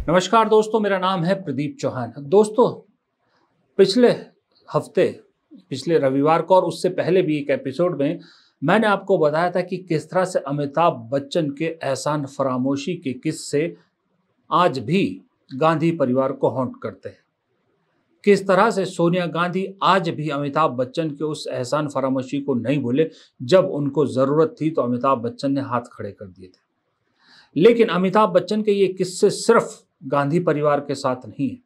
नमस्कार दोस्तों, मेरा नाम है प्रदीप चौहान। दोस्तों, पिछले हफ्ते, पिछले रविवार को और उससे पहले भी एक एपिसोड में मैंने आपको बताया था कि किस तरह से अमिताभ बच्चन के एहसान फरामोशी के किस्से आज भी गांधी परिवार को हॉन्ट करते हैं। किस तरह से सोनिया गांधी आज भी अमिताभ बच्चन के उस एहसान फरामोशी को नहीं भूले। जब उनको जरूरत थी तो अमिताभ बच्चन ने हाथ खड़े कर दिए थे। लेकिन अमिताभ बच्चन के ये किस्से सिर्फ गांधी परिवार के साथ नहीं है।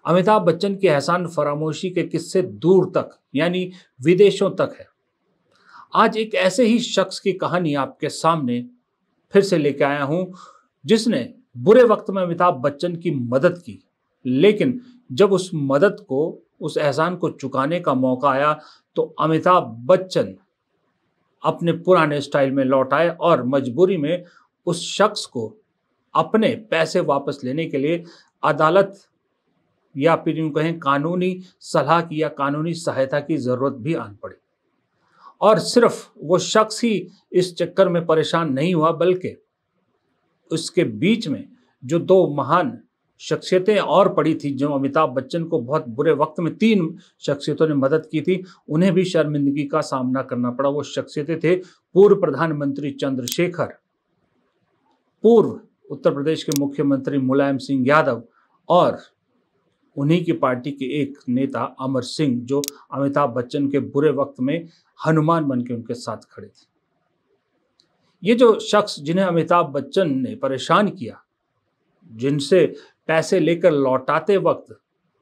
अमिताभ बच्चन की एहसान फरामोशी के किस्से दूर तक यानी विदेशों तक है। आज एक ऐसे ही शख्स की कहानी आपके सामने फिर से लेके आया हूं, जिसने बुरे वक्त में अमिताभ बच्चन की मदद की, लेकिन जब उस मदद को, उस एहसान को चुकाने का मौका आया तो अमिताभ बच्चन अपने पुराने स्टाइल में लौट आए और मजबूरी में उस शख्स को अपने पैसे वापस लेने के लिए अदालत या फिर यूं कहें कानूनी सलाह की या कानूनी सहायता की जरूरत भी आन पड़ी। और सिर्फ वो शख्स ही इस चक्कर में परेशान नहीं हुआ, बल्कि उसके बीच में जो दो महान शख्सियतें और पड़ी थी, जो अमिताभ बच्चन को बहुत बुरे वक्त में 3 शख्सियतों ने मदद की थी, उन्हें भी शर्मिंदगी का सामना करना पड़ा। वो शख्सियतें थे पूर्व प्रधानमंत्री चंद्रशेखर, पूर्व उत्तर प्रदेश के मुख्यमंत्री मुलायम सिंह यादव और उन्हीं की पार्टी के एक नेता अमर सिंह, जो अमिताभ बच्चन के बुरे वक्त में हनुमान बन के उनके साथ खड़े थे। ये जो शख्स जिन्हें अमिताभ बच्चन ने परेशान किया, जिनसे पैसे लेकर लौटाते वक्त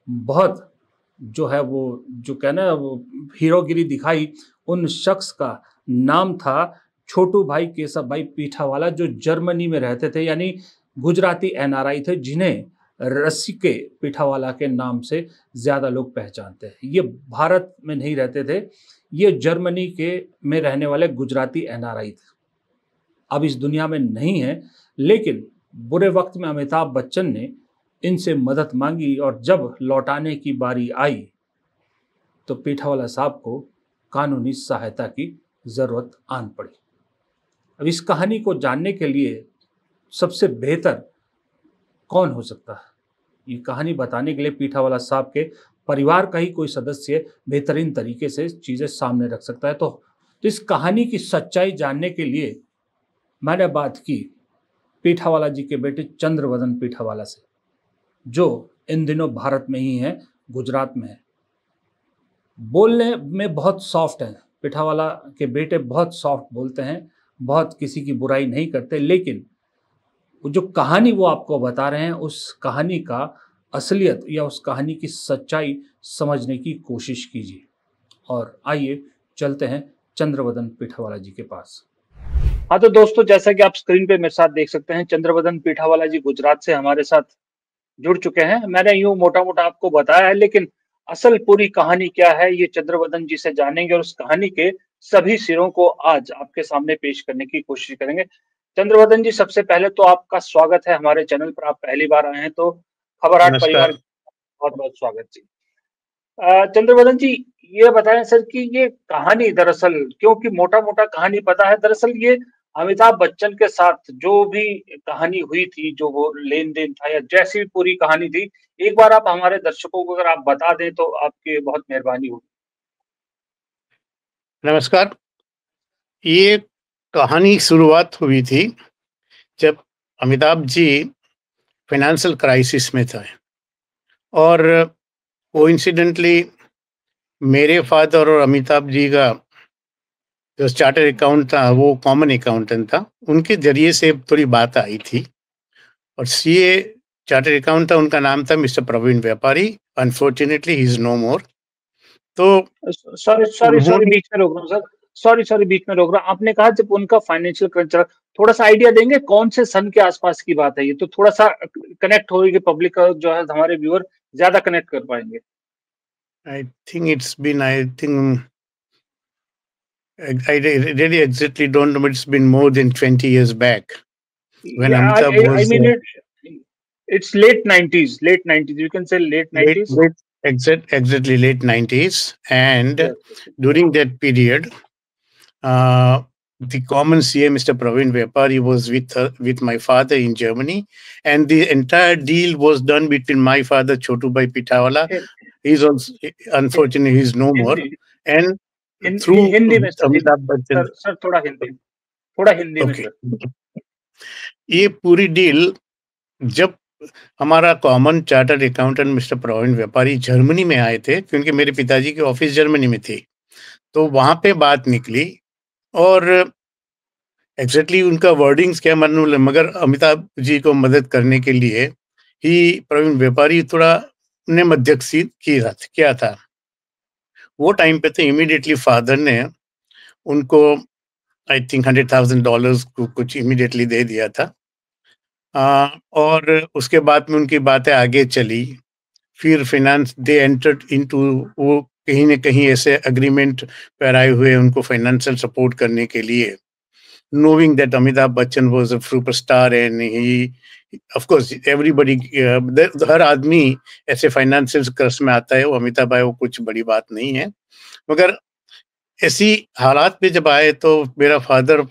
बहुत जो है वो जो कहना वो हीरोगिरी दिखाई, उन शख्स का नाम था छोटू भाई केशव भाई पीठावाला, जो जर्मनी में रहते थे, यानी गुजराती एनआरआई थे, जिन्हें रस्सी के पीठावाला के नाम से ज्यादा लोग पहचानते हैं। ये भारत में नहीं रहते थे, ये जर्मनी के में रहने वाले गुजराती एनआरआई थे। अब इस दुनिया में नहीं है, लेकिन बुरे वक्त में अमिताभ बच्चन ने इनसे मदद मांगी और जब लौटाने की बारी आई तो पीठावाला साहब को कानूनी सहायता की जरूरत आन पड़ी। अब इस कहानी को जानने के लिए सबसे बेहतर कौन हो सकता है? ये कहानी बताने के लिए पीठावाला साहब के परिवार का ही कोई सदस्य बेहतरीन तरीके से चीजें सामने रख सकता है। तो इस कहानी की सच्चाई जानने के लिए मैंने बात की पीठावाला जी के बेटे चंद्रवदन पीठावाला से, जो इन दिनों भारत में ही है, गुजरात में है। बोलने में बहुत सॉफ्ट है, पीठावाला के बेटे बहुत सॉफ्ट बोलते हैं, बहुत किसी की बुराई नहीं करते, लेकिन जो कहानी वो आपको बता रहे हैं, उस कहानी का असलियत या उस कहानी की सच्चाई समझने की कोशिश कीजिए। और आइए चलते हैं चंद्रवदन पीठावाला जी के पास। हाँ तो दोस्तों, जैसा कि आप स्क्रीन पे मेरे साथ देख सकते हैं, चंद्रवदन पीठावाला जी गुजरात से हमारे साथ जुड़ चुके हैं। मैंने यूं मोटा मोटा आपको बताया है, लेकिन असल पूरी कहानी क्या है ये चंद्रवदन जी से जानेंगे और उस कहानी के सभी सिरों को आज आपके सामने पेश करने की कोशिश करेंगे। चंद्रवदन जी, सबसे पहले तो आपका स्वागत है हमारे चैनल पर। आप पहली बार आए हैं तो खबरहाट परिवार बहुत बहुत स्वागत जी। चंद्रवदन जी, ये बताएं सर कि ये कहानी दरअसल, क्योंकि मोटा मोटा कहानी पता है, दरअसल ये अमिताभ बच्चन के साथ जो भी कहानी हुई थी, जो वो लेन देन था या जैसी भी पूरी कहानी थी, एक बार आप हमारे दर्शकों को अगर आप बता दें तो आपकी बहुत मेहरबानी होगी। नमस्कार। ये कहानी शुरुआत हुई थी जब अमिताभ जी फाइनेंशियल क्राइसिस में थे और कोइंसिडेंटली मेरे फादर और अमिताभ जी का जो चार्टर्ड अकाउंट था वो कॉमन अकाउंटेंट था, उनके जरिए से थोड़ी बात आई थी। और सीए चार्टर्ड अकाउंट था, उनका नाम था मिस्टर प्रवीण व्यापारी। अनफॉर्चुनेटली ही इज नो मोर। तो सॉरी बीच में रोक रहा हूँ सर, सॉरी बीच में रोक रहा हूँ। आपने कहा जब उनका फाइनेंशियल क्रंच, थोड़ा सा आइडिया देंगे कौन से सन के आसपास की बात है ये, तो थोड़ा सा कनेक्ट होगी, पब्लिक जो है हमारे व्यूअर ज्यादा कनेक्ट कर पाएंगे। I think it's been, I really exactly don't know, but it's been more than 20 years back. When Amitabh was, I mean, it's late 90s. You can say late 90s. Exactly late 90s. And during that period, the common CA, Mr. Praveen Vyapari, was with my father in Germany, and the entire deal was done between my father, Chotubai Pitawala. He's also, unfortunately, he's no more. And through Hindi में sir, Amitabh Bachchan. Sir थोड़ा हिंदी में Okay. Sir. ये पूरी deal जब हमारा common chartered accountant mister Praveen Vyapari Germany में आए थे, क्योंकि मेरे पिताजी की ऑफिस जर्मनी में थी, तो वहां पे बात निकली और एग्जैक्टली उनका वर्डिंग्स क्या मालूम, मगर अमिताभ जी को मदद करने के लिए ही प्रवीण व्यापारी थोड़ा ने मध्यस्थी किया था। वो टाइम पे तो इमीडिएटली फादर ने उनको आई थिंक $100,000 को कुछ इमीडिएटली दे दिया था। और उसके बाद में उनकी बातें आगे चली। फिर फाइनेंस दे एंटर्ड इनटू, वो कहीं न कहीं ऐसे एग्रीमेंट पर आए हुए उनको फाइनेंशियल सपोर्ट करने के लिए, knowing that Amitabh Bachchan was a superstar and he, of course, everybody, हर आदमी ऐसे फाइनेंशियल क्रश में आता है। वो अमिताभ भाई, वो कुछ बड़ी बात नहीं है, मगर ऐसी हालात पे जब आए तो मेरा फादर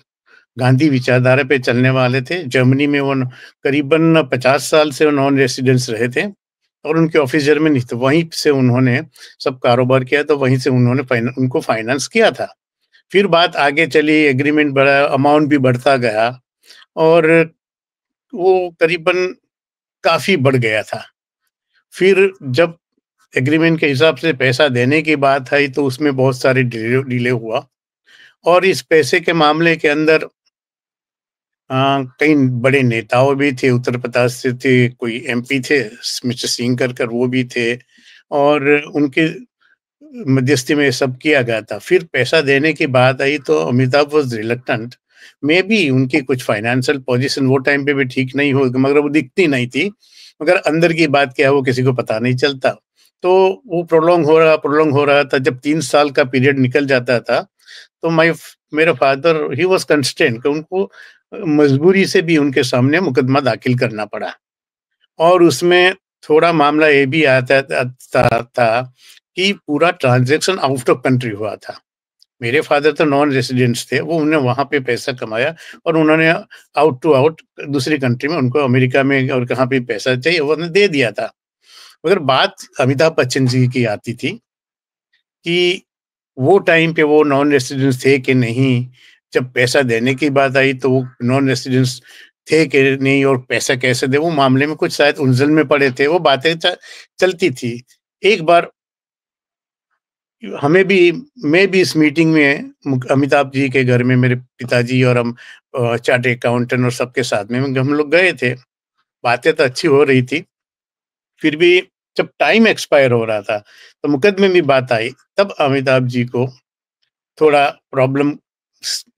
गांधी विचारधारा पे चलने वाले थे। जर्मनी में वो करीबन 50 साल से नॉन रेसिडेंट्स रहे थे और उनके ऑफिस जर्मनी थे। वहीं से उन्होंने सब कारोबार किया, तो वहीं से उन्होंने उनको फाइनेंस किया था। फिर बात आगे चली, एग्रीमेंट बढ़ा, अमाउंट भी बढ़ता गया और वो करीबन काफी बढ़ गया था। फिर जब एग्रीमेंट के हिसाब से पैसा देने की बात आई तो उसमें बहुत सारे डिले हुआ और इस पैसे के मामले के अंदर कई बड़े नेताओं भी थे, उत्तर प्रदेश से थे, कोई एमपी थे मिस्टर सिंह कर वो भी थे और उनके मध्यस्थी में सब किया गया था। फिर पैसा देने की बात आई तो Amitabh was reluctant. May be उनकी कुछ फाइनेंशियल पोजीशन वो टाइम पे भी ठीक नहीं हो, मगर वो दिखती नहीं थी, मगर अंदर की बात क्या है वो किसी को पता नहीं चलता। तो वो प्रोलॉन्ग हो रहा था। जब 3 साल का पीरियड निकल जाता था तो मेरा फादर ही वाज कंस्ट्रेंट कि उनको मजबूरी से भी उनके सामने मुकदमा दाखिल करना पड़ा और उसमें थोड़ा मामला ये भी आता था कि पूरा ट्रांजैक्शन आउट ऑफ कंट्री हुआ था। मेरे फादर तो नॉन रेसिडेंट्स थे, वो उन्होंने वहाँ पे पैसा कमाया और उन्होंने आउट टू आउट दूसरी कंट्री में, उनको अमेरिका में और कहाँ पे पैसा चाहिए उन्होंने दे दिया था। मगर बात अमिताभ बच्चन जी की आती थी कि वो टाइम पे वो नॉन रेसिडेंट्स थे कि नहीं। जब पैसा देने की बात आई तो वो नॉन रेसिडेंट्स थे कि नहीं और पैसा कैसे दे, वो मामले में कुछ शायद उलझन में पड़े थे। वो बातें चलती थी। एक बार मैं भी इस मीटिंग में अमिताभ जी के घर में, मेरे पिताजी और हम चार्टर्ड अकाउंटेंट और सबके साथ में हम लोग गए थे। बातें तो अच्छी हो रही थी, फिर भी जब टाइम एक्सपायर हो रहा था तो मुकदमे में बात आई, तब अमिताभ जी को थोड़ा प्रॉब्लम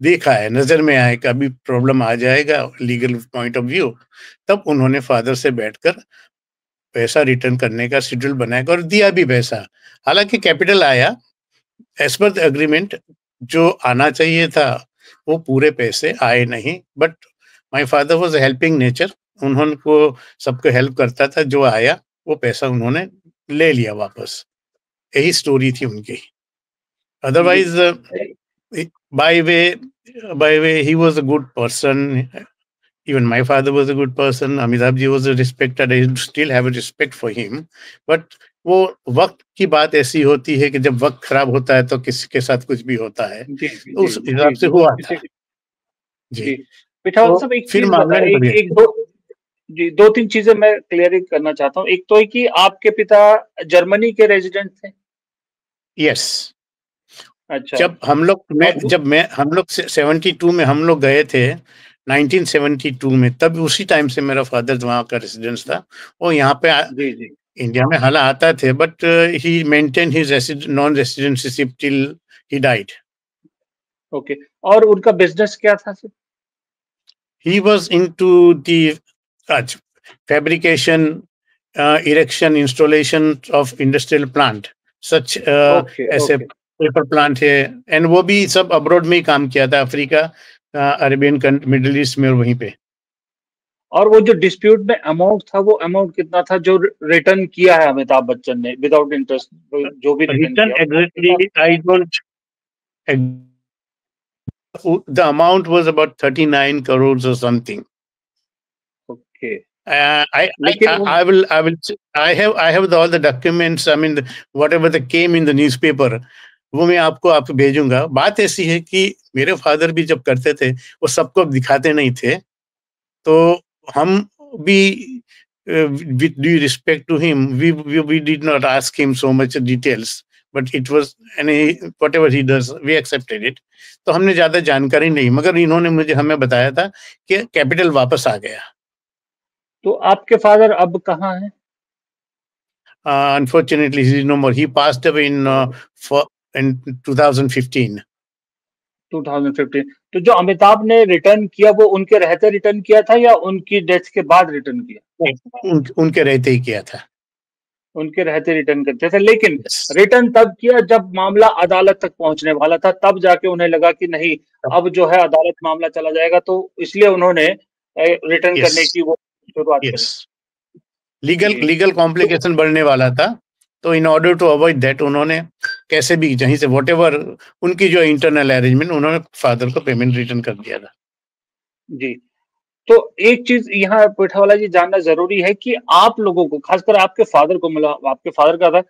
देखा है, नजर में आया कि अभी प्रॉब्लम आ जाएगा लीगल पॉइंट ऑफ व्यू। तब उन्होंने फादर से बैठकर पैसा रिटर्न करने का शेड्यूल बनाया और दिया भी पैसा। हालांकि कैपिटल आया एज पर द एग्रीमेंट, जो आना चाहिए था वो पूरे पैसे आए नहीं, but my father was helping nature. उन्होंने को सबको हेल्प करता था, जो आया वो पैसा उन्होंने ले लिया वापस। यही स्टोरी थी उनकी। Otherwise by way he was a good person. Even my father was a good person. Amitabh ji was a respected. I still have a respect for him. But वो वक्त की बात ऐसी होती है कि जब वक्त खराब होता है तो किसी के साथ कुछ भी होता है, तो उस हिसाब से हुआ था। जी पिठावल साहब, एक चीज बताइए, जी 2-3 चीजें मैं क्लियर करना चाहता हूँ। एक तो है कि आपके पिता जर्मनी के रेजिडेंट थे? यस। अच्छा। जब हम लोग 72 में हम लोग गए थे, 1972 में, तब उसी टाइम से मेरा फादर वहाँ का रेसिडेंस था। वो यहाँ पे इंडिया में हाल आता थे, but he maintain his non residentship till he died. Okay. और उनका बिजनेस क्या था sir? He was into the fabrication, erection, installation of industrial plant, such ऐसे पेपर प्लांट है, एंड वो भी सब अब्रॉड में ही काम किया था, अफ्रीका, अरेबियन, मिडिल ईस्ट में और वहीं पे। और वो जो डिस्प्यूट में अमाउंट था, वो अमाउंट कितना था जो रिटर्न किया है अमिताभ बच्चन ने विदाउट इंटरेस्ट, जो भी return exactly I don't the amount was about 39 crores or something. Okay. I have all the documents. I mean, whatever that came in the newspaper, वो मैं आपको भेजूंगा। बात ऐसी है कि मेरे फादर भी जब करते थे, वो सबको दिखाते नहीं थे। तो हम भी with due respect to him, we did not ask him so much details, but it was whatever he does, we accepted it. तो हमने ज्यादा जानकारी नहीं, मगर इन्होंने हमें बताया था कि कैपिटल वापस आ गया। तो आपके फादर अब कहाँ हैं? Unfortunately, he is no more. He passed away in 2015. 2015। तो जो अमिताभ ने रिटर्न किया वो उनके रहते रिटर्न किया था या उनकी डेथ के बाद रिटर्न किया? उनके रहते ही किया था। उनके रहते रिटर्न करते थे, लेकिन Yes. रिटर्न तब किया जब मामला अदालत तक पहुंचने वाला था, तब जाके उन्हें लगा कि नहीं, अब जो है अदालत मामला चला जाएगा, तो इसलिए उन्होंने रिटर्न Yes. करने की वो शुरुआत Yes. करी। लीगल कॉम्प्लिकेशन बढ़ने वाला था, तो in order to avoid that उन्होंने कैसे भी कहीं से व्हाटएवर उनकी जो इंटरनल अरेंजमेंट, उन्होंने फादर को पेमेंट रिटर्न कर दिया था। जी। तो एक चीज यहाँ पिठावाला जी जानना जरूरी है कि आप लोगों को, खासकर आपके फादर को, मतलब आपके फादर का था,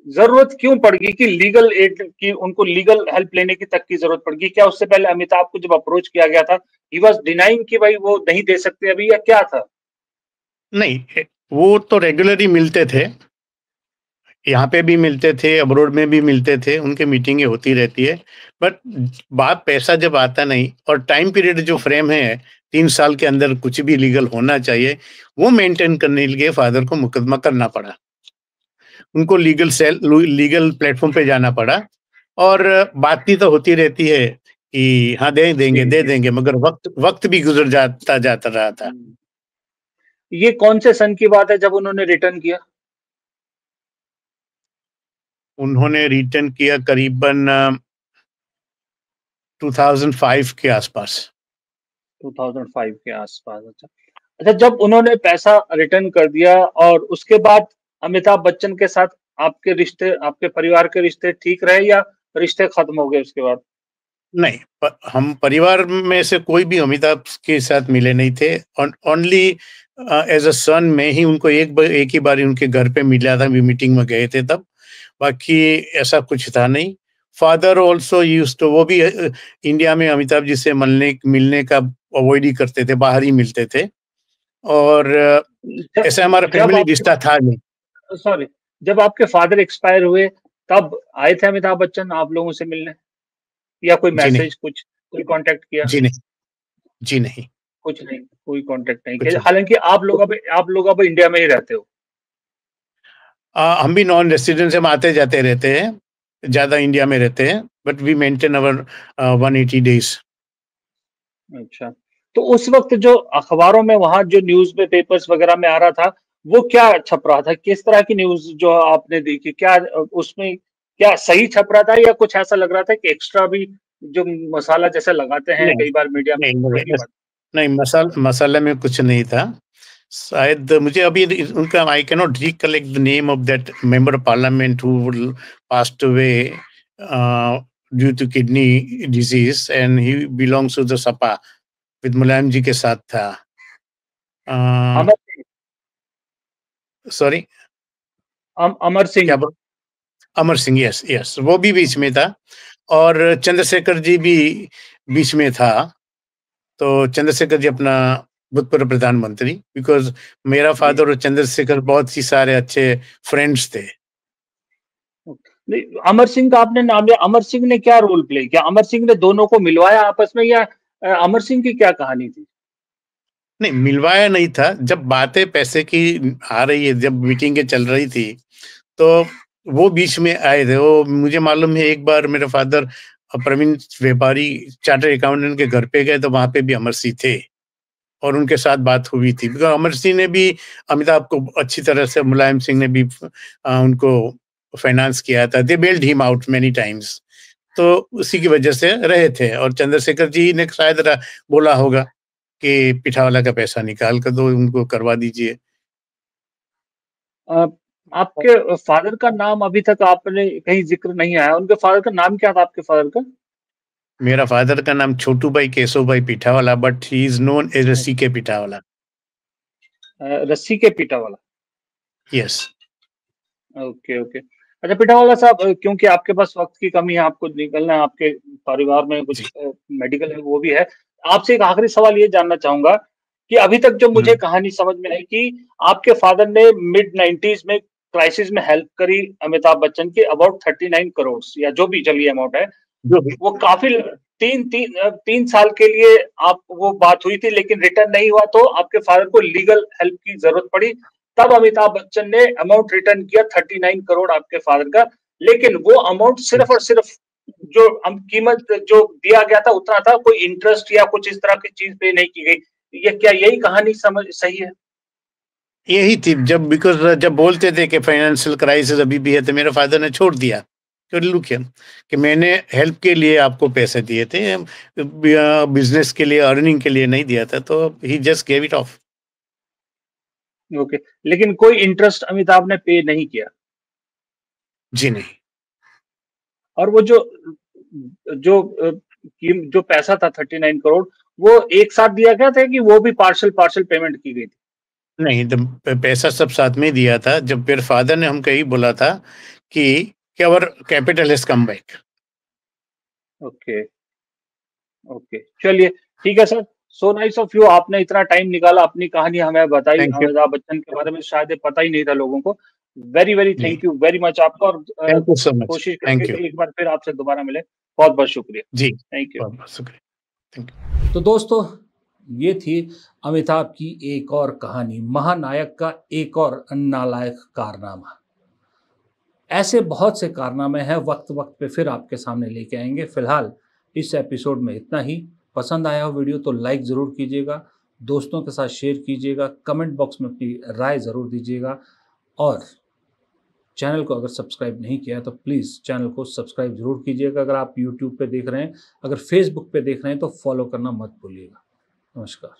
जरूरत क्यों पड़ गई कि लीगल एड की, उनको लीगल हेल्प लेने की तक की जरूरत पड़ गई? क्या उससे पहले अमिताभ को जब अप्रोच किया गया था, ही वाज डिनाइंग कि भाई वो नहीं दे सकते अभी, या क्या था? नहीं, वो तो रेगुलरली मिलते थे, यहाँ पे भी मिलते थे, अब्रोड में भी मिलते थे, उनकी मीटिंगें होती रहती है। बट बात पैसा जब आता नहीं, और टाइम पीरियड जो फ्रेम है 3 साल के अंदर कुछ भी लीगल होना चाहिए, वो मेंटेन करने के लिए फादर को मुकदमा करना पड़ा। उनको लीगल प्लेटफॉर्म पे जाना पड़ा, और बातचीत तो होती रहती है कि हाँ दे देंगे, मगर वक्त भी गुजर जाता रहा था। ये कौन से सन की बात है जब उन्होंने रिटर्न किया? उन्होंने रिटर्न किया करीबन 2005 के आसपास। 2005 के आसपास। अच्छा। अच्छा, जब उन्होंने पैसा रिटर्न कर दिया और उसके बाद अमिताभ बच्चन के साथ आपके रिश्ते, आपके परिवार के रिश्ते ठीक रहे या रिश्ते खत्म हो गए उसके बाद? नहीं, हम परिवार में से कोई भी अमिताभ के साथ मिले नहीं थे। ओनली एज अ सन में ही उनको एक ही बार उनके घर पे मिला था, मीटिंग में गए थे तब। बाकी ऐसा कुछ था नहीं। फादर ऑल्सो यूज्ड टू, वो भी इंडिया में अमिताभ जी से मिलने का अवॉइड ही करते थे, बाहर ही मिलते थे, और ऐसा हमारा फैमिली रिश्ता था नहीं। सॉरी, जब आपके फादर एक्सपायर हुए तब आए थे अमिताभ बच्चन आप लोगों से मिलने, या कोई जी नहीं, मैसेज, कुछ कोई कांटेक्ट किया? जी नहीं, जी नहीं, कुछ नहीं, कोई कांटेक्ट नहीं कुछ किया, नहीं। हालांकि आप लोग अब इंडिया में ही रहते हो। हम भी नॉन रेसिडेंट, हम आते जाते रहते हैं, ज्यादा इंडिया में रहते हैं, but we maintain our 180 days. अच्छा। तो उस वक्त जो अखबारों में, वहां जो न्यूज में, पेपर्स वगैरह में आ रहा था, वो क्या छप रहा था? किस तरह की न्यूज जो आपने देखी? क्या उसमें क्या सही छप रहा था, या कुछ ऐसा लग रहा था कि एक्स्ट्रा भी जो मसाला जैसे लगाते हैं नहीं, कई बार मीडिया में, वही बात? नहीं, मसाले में कुछ नहीं था। शायद मुझे अभी उनका, I can not recollect the name of that member of parliament who passed away due to kidney disease, and he belongs to the SP, with Mulayam ji के साथ था। Amar Singh. Sorry, Amar Singh. Amar Singh, yes yes, वो भी बीच में था, और चंद्रशेखर जी भी बीच में था। तो चंद्रशेखर जी अपना भूतपूर्व प्रधानमंत्री, बिकॉज मेरा फादर और चंद्रशेखर बहुत ही सारे अच्छे फ्रेंड्स थे। नहीं, अमर सिंह का आपने नाम लिया, अमर सिंह ने क्या रोल प्ले किया? अमर सिंह ने दोनों को मिलवाया आपस में, या अमर सिंह की क्या कहानी थी? नहीं, मिलवाया नहीं था। जब बातें पैसे की आ रही है, जब मीटिंगें चल रही थी, तो वो बीच में आए थे। वो मुझे मालूम है, एक बार मेरे फादर प्रवीण व्यापारी चार्टर्ड अकाउंटेंट के घर पे गए, तो वहां पे भी अमर सिंह थे, और उनके साथ बात हुई थी। बिकॉज अमर सिंह ने भी अमिताभ को अच्छी तरह से, मुलायम सिंह ने भी उनको फाइनेंस किया था। दे बेल्ड हिम आउट मेनी टाइम्स, तो उसी की वजह से रहे थे। और चंद्रशेखर जी ने शायद बोला होगा कि पिठावाला का पैसा निकाल कर दो, उनको करवा दीजिए। अ, आपके फादर का नाम अभी तक आपने कहीं जिक्र नहीं आया, उनके फादर का नाम क्या था आपके फादर का? मेरा फादर का नाम छोटू भाई केशव भाई Pithawala, but he is known as रस्सी के पिठावाला। रस्सी के पीटा वाला। यस। Okay okay. अच्छा पिटावाला साहब, क्योंकि आपके पास वक्त की कमी है, आपको निकलना है, आपके परिवार में जी। कुछ मेडिकल है वो भी है, आपसे एक आखिरी सवाल ये जानना चाहूंगा कि अभी तक जो मुझे कहानी समझ में आई कि आपके फादर ने मिड 90s में क्राइसिस में हेल्प करी अमिताभ बच्चन की अबाउट 39 करोड़ या जो भी चलिए अमाउंट है, जो भी। वो काफी 3 साल के लिए आप वो बात हुई थी, लेकिन रिटर्न नहीं हुआ तो आपके फादर को लीगल हेल्प की जरूरत पड़ी, तब अमिताभ बच्चन ने अमाउंट रिटर्न किया 39 करोड़ आपके फादर का। लेकिन वो अमाउंट सिर्फ और सिर्फ जो कीमत जो दिया गया था उतना था, कोई इंटरेस्ट या कुछ इस तरह की चीज पे नहीं की गई। ये क्या यही कहानी समझ सही है? यही थी, जब बिकॉज जब बोलते थे कि फाइनेंशियल क्राइसिस अभी भी है, तो मेरे फादर ने छोड़ दिया लुक हियर कि मैंने हेल्प के लिए आपको पैसे दिए थे, बिजनेस के लिए, अर्निंग के लिए नहीं दिया था, तो he just gave it off. Okay, लेकिन कोई इंटरेस्ट अमिताभ ने पे नहीं किया? जी नहीं। और वो जो जो जो पैसा था 39 करोड़, वो एक साथ दिया गया था कि वो भी पार्शल पार्शल पेमेंट की गई थी? नहीं, पैसा सब साथ में ही दिया था। जब मेरे फादर ने हमको यही बोला था कि our capital has come back. Okay okay, चलिए ठीक है sir, so nice of you, आपने इतना टाइम निकाला, अपनी कहानी हमें बताई, थैंक यू। अमिताभ बच्चन के बारे में शायद ये पता ही नहीं था लोगों को। वेरी वेरी जी, थैंक यू वेरी मच आपका, और थैंक यू सो मच। कोशिश थैंक करेंगे यू। कि एक बार फिर आपसे दोबारा मिले। बहुत बहुत शुक्रिया। जी, थैंक यू। बहुत बहुत शुक्रिया। Thank you. तो दोस्तों, ये थी अमिताभ की एक और कहानी, महानायक का एक और नालायक कारनामा। ऐसे बहुत से कारनामे हैं, वक्त वक्त पे फिर आपके सामने लेके आएंगे। फिलहाल इस एपिसोड में इतना ही। पसंद आया हो वीडियो तो लाइक ज़रूर कीजिएगा, दोस्तों के साथ शेयर कीजिएगा, कमेंट बॉक्स में अपनी राय ज़रूर दीजिएगा, और चैनल को अगर सब्सक्राइब नहीं किया है तो प्लीज़ चैनल को सब्सक्राइब ज़रूर कीजिएगा। अगर आप यूट्यूब पे देख रहे हैं, अगर फेसबुक पे देख रहे हैं तो फॉलो करना मत भूलिएगा। नमस्कार।